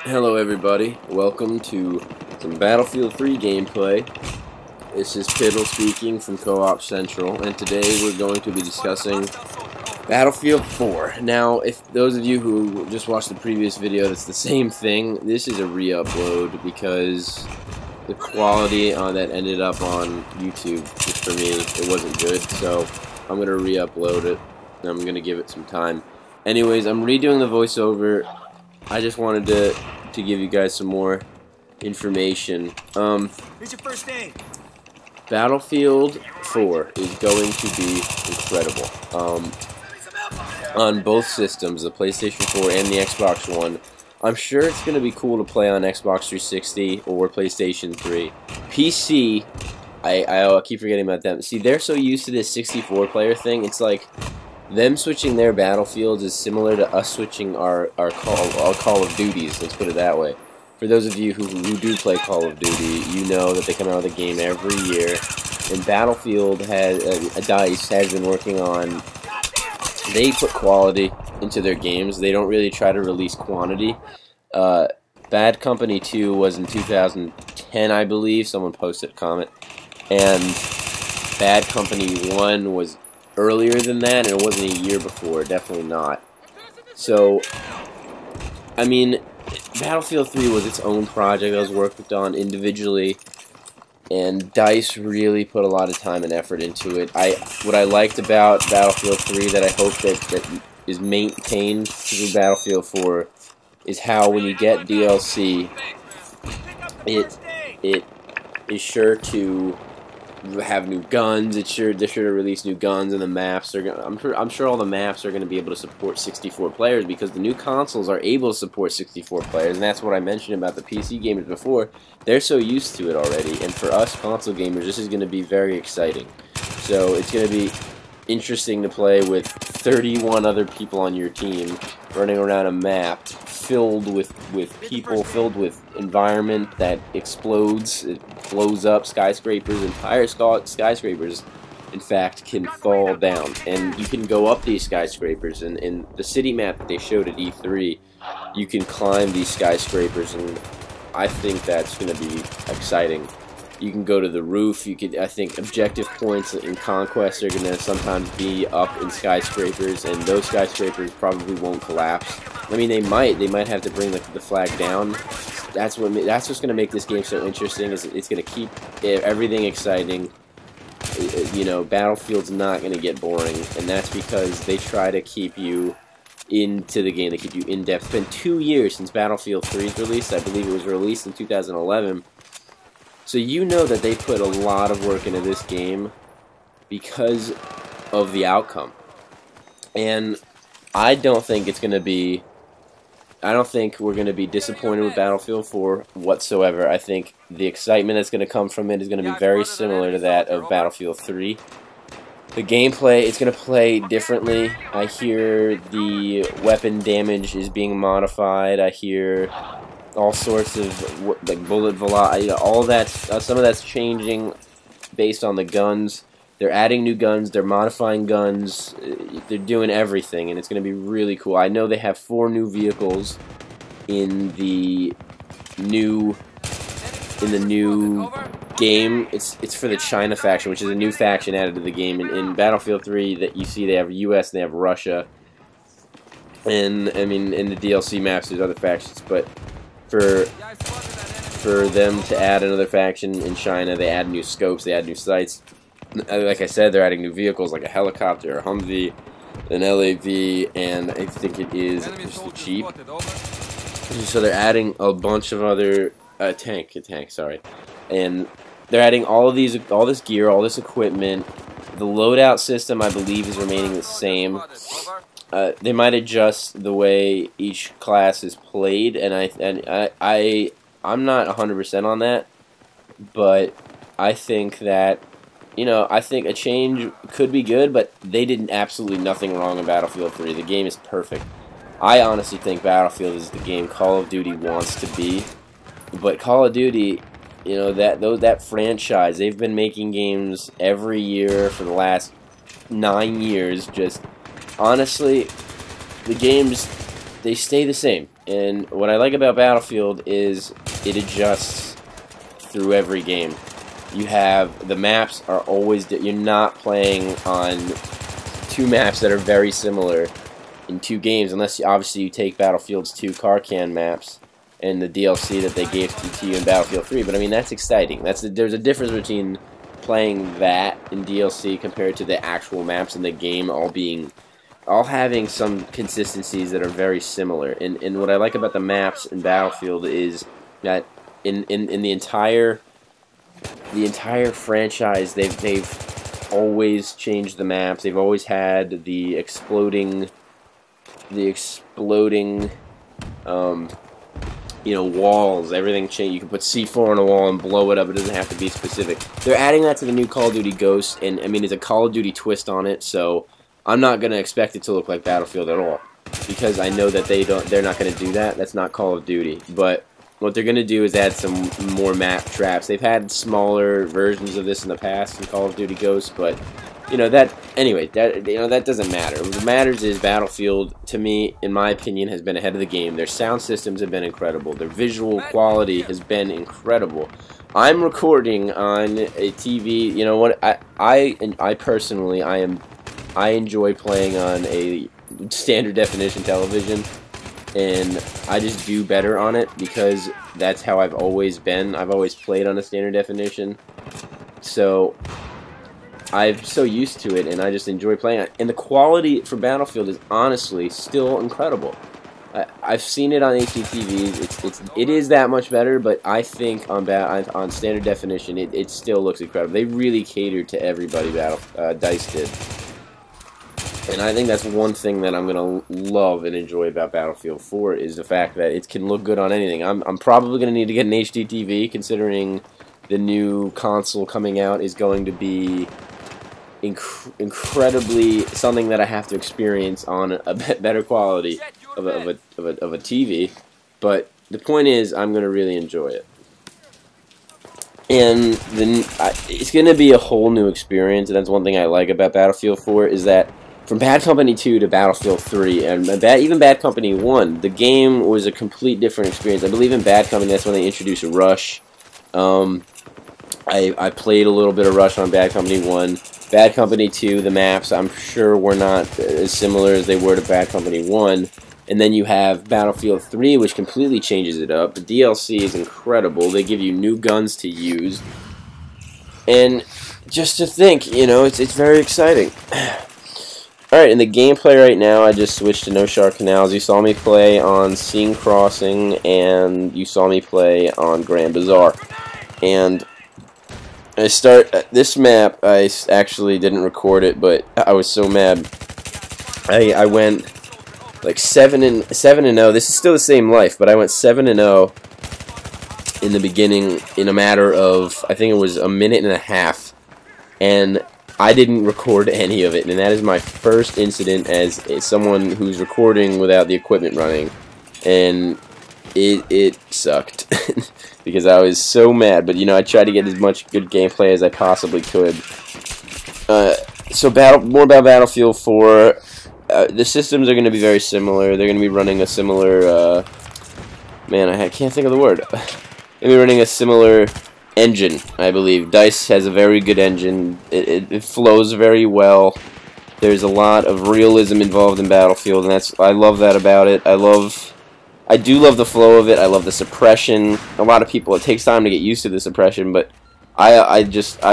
Hello everybody, welcome to some Battlefield 3 gameplay. This is Piddle speaking from Co-op Central, and today we're going to be discussing Battlefield 4. Now, if those of you who just watched the previous video, it's the same thing. This is a re-upload because the quality that ended up on YouTube, just for me, it wasn't good, so I'm going to re-upload it, and I'm going to give it some time. Anyways, I'm redoing the voiceover. I just wanted to give you guys some more information. Here's your first aid. Battlefield 4 is going to be incredible. On both systems, the PlayStation 4 and the Xbox One. I'm sure it's going to be cool to play on Xbox 360 or PlayStation 3. PC, I keep forgetting about them. See, they're so used to this 64-player thing, it's like them switching their Battlefields is similar to us switching our Call of Duties, let's put it that way. For those of you who do play Call of Duty, you know that they come out with a game every year, and Battlefield has, DICE has been working on, they put quality into their games, they don't really try to release quantity. Bad Company 2 was in 2010, I believe, someone posted a comment, and Bad Company 1 was earlier than that, and it wasn't a year before, definitely not. So, I mean, Battlefield 3 was its own project that was worked on individually, and DICE really put a lot of time and effort into it. What I liked about Battlefield 3 that I hope that is maintained through Battlefield 4 is how when you get DLC, it is sure to have new guns. They're sure to release new guns, and the maps are gonna, I'm sure all the maps are going to be able to support 64 players because the new consoles are able to support 64 players, and that's what I mentioned about the PC gamers before. They're so used to it already, and for us console gamers, this is going to be very exciting. So it's going to be interesting to play with 31 other people on your team running around a map filled with people, filled with environment that explodes, it blows up, skyscrapers, entire skyscrapers, in fact, can fall down. And you can go up these skyscrapers, and in the city map that they showed at E3, you can climb these skyscrapers, and I think that's going to be exciting. You can go to the roof. You could, I think, objective points in Conquest are going to sometimes be up in skyscrapers, and those skyscrapers probably won't collapse. I mean, they might have to bring the flag down. That's what's going to make this game so interesting. Is it's going to keep everything exciting. You know, Battlefield's not going to get boring, and that's because they try to keep you into the game. They keep you in depth. It's been 2 years since Battlefield 3's released. I believe it was released in 2011. So you know that they put a lot of work into this game because of the outcome. And I don't think it's going to be... I don't think we're going to be disappointed with Battlefield 4 whatsoever. I think the excitement that's going to come from it is going to be very similar to that of Battlefield 3. The gameplay, it's going to play differently. I hear the weapon damage is being modified. I hear all sorts of like bullet velocity, all that. Some of that's changing based on the guns. They're adding new guns. They're modifying guns. They're doing everything, and it's going to be really cool. I know they have 4 new vehicles in the new game. It's for the China faction, which is a new faction added to the game. In Battlefield 3, that you see, they have U.S. and they have Russia. And I mean, in the DLC maps, there's other factions, but for them to add another faction in China, they add new scopes, they add new sights. Like I said, they're adding new vehicles like a helicopter, a Humvee, an LAV, and I think it is just a Jeep. So they're adding a bunch of other tank, sorry, and they're adding all this gear, all this equipment. The loadout system, I believe, is remaining the same. They might adjust the way each class is played, and I'm not 100% on that, but I think that, you know, I think a change could be good, but they did absolutely nothing wrong in Battlefield 3. The game is perfect. I honestly think Battlefield is the game Call of Duty wants to be, but Call of Duty, you know, that franchise, they've been making games every year for the last 9 years. Just honestly, the games, they stay the same. And what I like about Battlefield is it adjusts through every game. You have, the maps are always, you're not playing on two maps that are very similar in two games, unless obviously you take Battlefield's 2 car can maps and the DLC that they gave to you in Battlefield 3. But I mean, that's exciting. There's a difference between playing that in DLC compared to the actual maps in the game all having some consistencies that are very similar. And what I like about the maps in Battlefield is that in the entire franchise, they've always changed the maps. They've always had the exploding walls. Everything changed. You can put C4 on a wall and blow it up. It doesn't have to be specific. They're adding that to the new Call of Duty Ghost, and I mean, it's a Call of Duty twist on it. So I'm not gonna expect it to look like Battlefield at all, because I know that they're not gonna do that. That's not Call of Duty. But what they're gonna do is add some more map traps. They've had smaller versions of this in the past in Call of Duty Ghost, but that doesn't matter. What matters is Battlefield, to me, in my opinion, has been ahead of the game. Their sound systems have been incredible. Their visual quality has been incredible. I'm recording on a TV. You know what? I personally, I enjoy playing on a standard definition television, and I just do better on it because that's how I've always been. I've always played on a standard definition, so I'm so used to it, and I just enjoy playing it. And the quality for Battlefield is honestly still incredible. I've seen it on HD TVs. It is that much better, but I think on standard definition, it still looks incredible. They really catered to everybody. DICE did, and I think that's one thing that I'm gonna love and enjoy about Battlefield 4 is the fact that it can look good on anything. I'm probably gonna need to get an HD TV, considering the new console coming out is going to be incredibly something that I have to experience on a better quality of a TV. But the point is, I'm going to really enjoy it, and then it's going to be a whole new experience. And that's one thing I like about Battlefield 4 is that from Bad Company 2 to Battlefield 3 and even Bad Company 1, the game was a complete different experience. I believe in Bad Company, that's when they introduced Rush. I played a little bit of Rush on Bad Company 1. Bad Company 2, the maps, I'm sure were not as similar as they were to Bad Company 1. And then you have Battlefield 3, which completely changes it up. The DLC is incredible. They give you new guns to use. And just to think, it's very exciting. Alright, in the gameplay right now, I just switched to No Shark Canals. You saw me play on Scene Crossing, and you saw me play on Grand Bazaar. And this map, I actually didn't record it, but I was so mad. I went like 7-0. This is still the same life, but I went 7-0 in the beginning in a matter of, I think it was a minute and a half, and I didn't record any of it. And that is my first incident as someone who's recording without the equipment running, and it sucked. Because I was so mad, but I tried to get as much good gameplay as I possibly could. So more about Battlefield 4. The systems are going to be very similar. They're going to be running a similar, I can't think of the word. They're going to be running a similar engine, I believe. DICE has a very good engine. It flows very well. There's a lot of realism involved in Battlefield, and I love that about it. I do love the flow of it. I love the suppression. A lot of people, it takes time to get used to the suppression, but I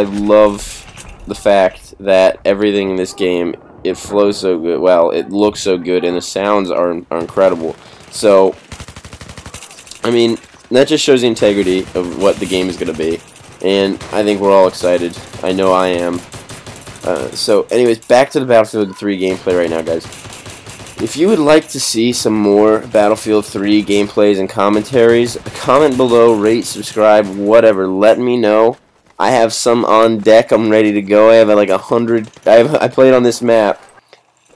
love the fact that everything in this game, it flows so good. Well, it looks so good, and the sounds are incredible. So, I mean, that just shows the integrity of what the game is going to be, and I think we're all excited. I know I am. So, anyways, back to the Battlefield 3 gameplay right now, guys. If you would like to see some more Battlefield 3 gameplays and commentaries, comment below, rate, subscribe, whatever. Let me know. I have some on deck. I'm ready to go. I have like 100. I played on this map,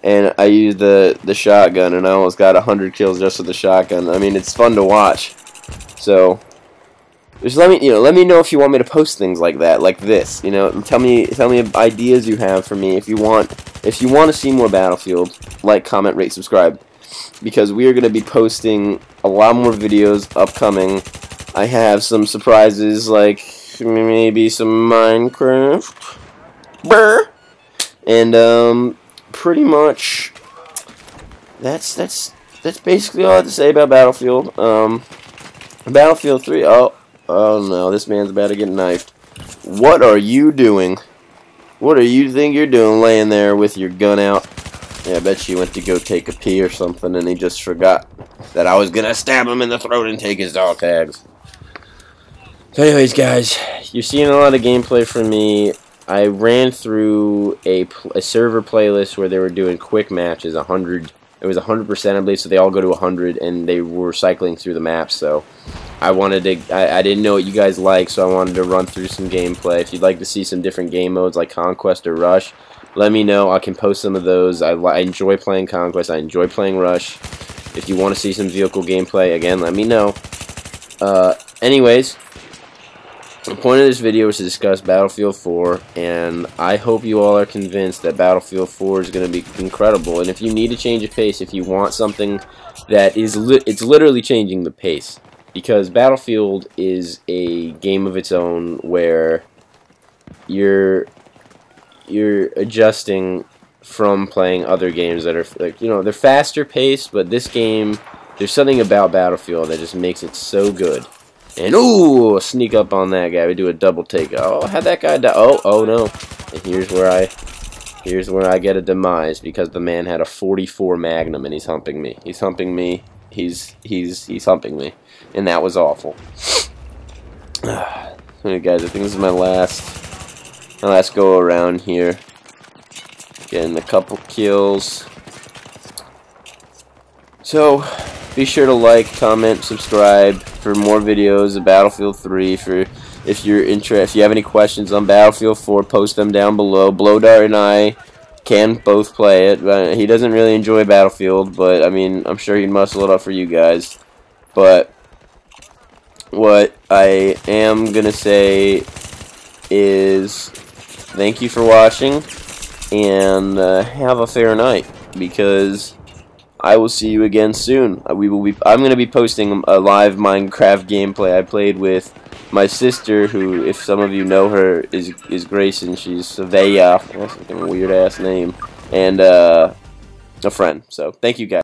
and I used the shotgun, and I almost got 100 kills just with the shotgun. I mean, it's fun to watch. So just let me know if you want me to post things like that, like this. Tell me ideas you have for me if you want to see more Battlefield. Like, comment, rate, subscribe. because we are going to be posting a lot more videos upcoming. I have some surprises, like maybe some Minecraft. Brr. And pretty much that's basically all I have to say about Battlefield. Battlefield 3. Oh no, this man's about to get knifed. What are you doing? What do you think you're doing laying there with your gun out? Yeah, I bet you went to go take a pee or something and he just forgot that I was gonna stab him in the throat and take his dog tags. So anyways, guys, you're seeing a lot of gameplay from me. I ran through a server playlist where they were doing quick matches, 100. It was 100%, I believe, so they all go to 100, and they were cycling through the maps. So I wanted to. I didn't know what you guys like, so I wanted to run through some gameplay. If you'd like to see some different game modes like Conquest or Rush, let me know. I can post some of those. I enjoy playing Conquest. I enjoy playing Rush. If you want to see some vehicle gameplay, again, let me know. Anyways. The point of this video is to discuss Battlefield 4, and I hope you all are convinced that Battlefield 4 is going to be incredible. And if you need a change of pace, if you want something that is it's literally changing the pace, because Battlefield is a game of its own where you're adjusting from playing other games that are like, you know, they're faster paced, but this game, there's something about Battlefield that just makes it so good. And ooh, sneak up on that guy. We do a double take. Oh, how'd that guy die? Oh no. And here's where I get a demise, because the man had a 44 Magnum and he's humping me. He's humping me. He's humping me. And that was awful. Alright guys, I think this is my last go around here. Getting a couple kills. So be sure to like, comment, subscribe for more videos of Battlefield 3. If you're interested, if you have any questions on Battlefield 4, post them down below. Blowdart and I can both play it. He doesn't really enjoy Battlefield, but I mean, I'm sure he'd muscle it up for you guys. But what I am gonna say is thank you for watching, and have a fair night, because I will see you again soon. I'm going to be posting a live Minecraft gameplay I played with my sister, who, if some of you know her, is Grayson. She's Savaya. That's a weird ass name. And a friend. So thank you guys.